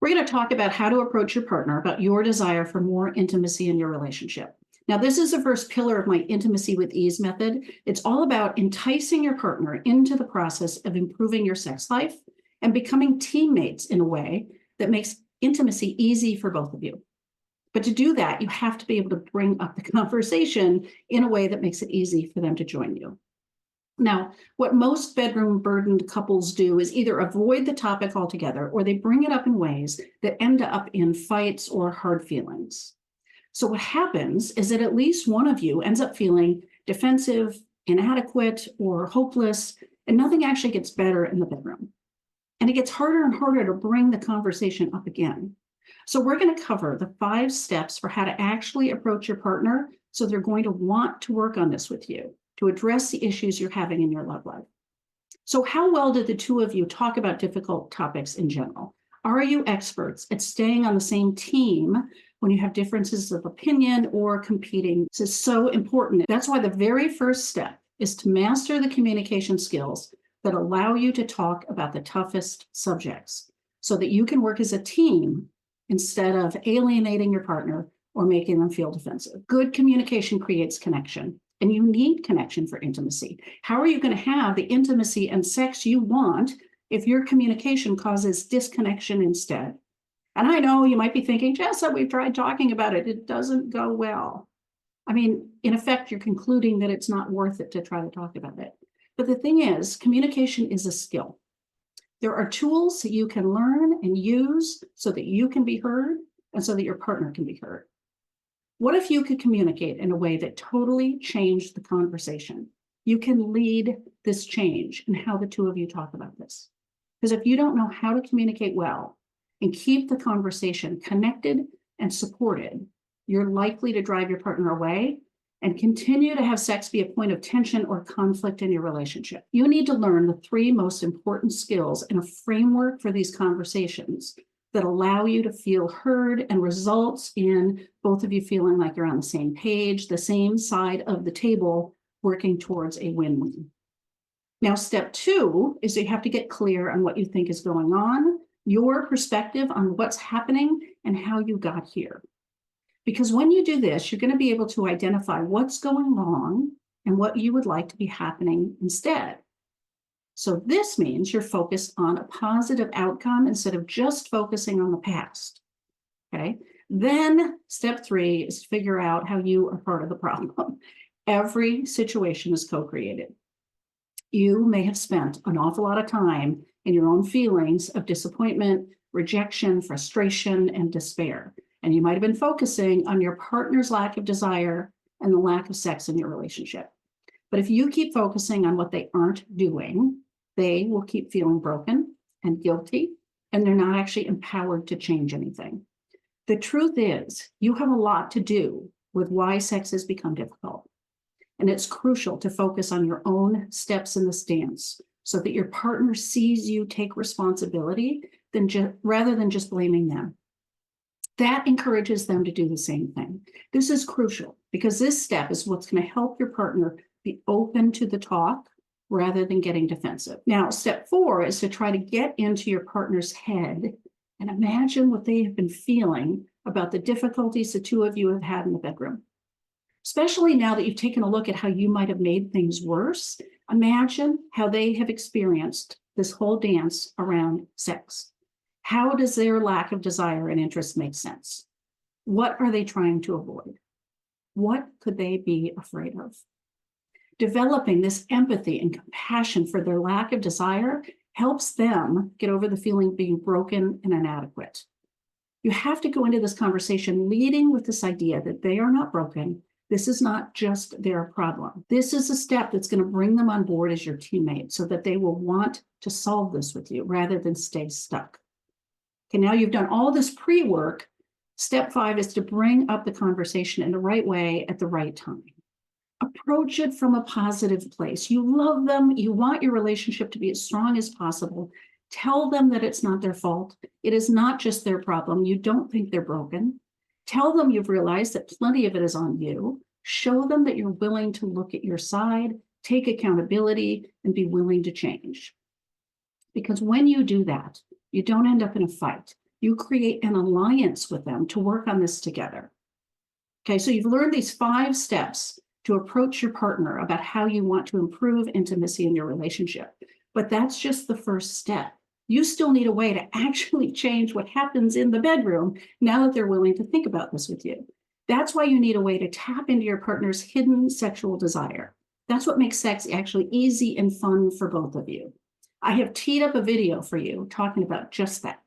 We're going to talk about how to approach your partner about your desire for more intimacy in your relationship. Now, this is the first pillar of my intimacy with ease method. It's all about enticing your partner into the process of improving your sex life and becoming teammates in a way that makes intimacy easy for both of you. But to do that, you have to be able to bring up the conversation in a way that makes it easy for them to join you. Now, what most bedroom-burdened couples do is either avoid the topic altogether or they bring it up in ways that end up in fights or hard feelings. So what happens is that at least one of you ends up feeling defensive, inadequate, or hopeless, and nothing actually gets better in the bedroom. And it gets harder and harder to bring the conversation up again. So we're going to cover the 5 steps for how to actually approach your partner so they're going to want to work on this with you, to address the issues you're having in your love life. So how well did the two of you talk about difficult topics in general? Are you experts at staying on the same team when you have differences of opinion or competing? This is so important. That's why the very first step is to master the communication skills that allow you to talk about the toughest subjects so that you can work as a team instead of alienating your partner or making them feel defensive. Good communication creates connection. And you need connection for intimacy. How are you going to have the intimacy and sex you want if your communication causes disconnection instead? And I know you might be thinking, Jessa, we've tried talking about it. It doesn't go well. I mean, in effect, you're concluding that it's not worth it to try to talk about it. But the thing is, communication is a skill. There are tools that you can learn and use so that you can be heard and so that your partner can be heard. What if you could communicate in a way that totally changed the conversation? You can lead this change in how the two of you talk about this. Because if you don't know how to communicate well and keep the conversation connected and supported, you're likely to drive your partner away and continue to have sex be a point of tension or conflict in your relationship. You need to learn the 3 most important skills and a framework for these conversations that allow you to feel heard and results in both of you feeling like you're on the same page, the same side of the table, working towards a win-win. Now, step 2 is you have to get clear on what you think is going on, your perspective on what's happening and how you got here. Because when you do this, you're going to be able to identify what's going wrong and what you would like to be happening instead. So this means you're focused on a positive outcome instead of just focusing on the past, okay? Then step 3 is to figure out how you are part of the problem. Every situation is co-created. You may have spent an awful lot of time in your own feelings of disappointment, rejection, frustration, and despair. And you might have been focusing on your partner's lack of desire and the lack of sex in your relationship. But if you keep focusing on what they aren't doing, they will keep feeling broken and guilty, and they're not actually empowered to change anything. The truth is, you have a lot to do with why sex has become difficult. And it's crucial to focus on your own steps in this dance so that your partner sees you take responsibility rather than just blaming them. That encourages them to do the same thing. This is crucial because this step is what's going to help your partner be open to the talk rather than getting defensive. Now, step 4 is to try to get into your partner's head and imagine what they have been feeling about the difficulties the two of you have had in the bedroom. Especially now that you've taken a look at how you might have made things worse, imagine how they have experienced this whole dance around sex. How does their lack of desire and interest make sense? What are they trying to avoid? What could they be afraid of? Developing this empathy and compassion for their lack of desire helps them get over the feeling of being broken and inadequate. You have to go into this conversation leading with this idea that they are not broken. This is not just their problem. This is a step that's going to bring them on board as your teammate so that they will want to solve this with you rather than stay stuck. Okay, now you've done all this pre-work. Step 5 is to bring up the conversation in the right way at the right time. Approach it from a positive place. You love them. You want your relationship to be as strong as possible. Tell them that it's not their fault. It is not just their problem. You don't think they're broken. Tell them you've realized that plenty of it is on you. Show them that you're willing to look at your side, take accountability, and be willing to change. Because when you do that, you don't end up in a fight. You create an alliance with them to work on this together. Okay, so you've learned these 5 steps to approach your partner about how you want to improve intimacy in your relationship. But that's just the first step. You still need a way to actually change what happens in the bedroom now that they're willing to think about this with you. That's why you need a way to tap into your partner's hidden sexual desire. That's what makes sex actually easy and fun for both of you. I have teed up a video for you talking about just that.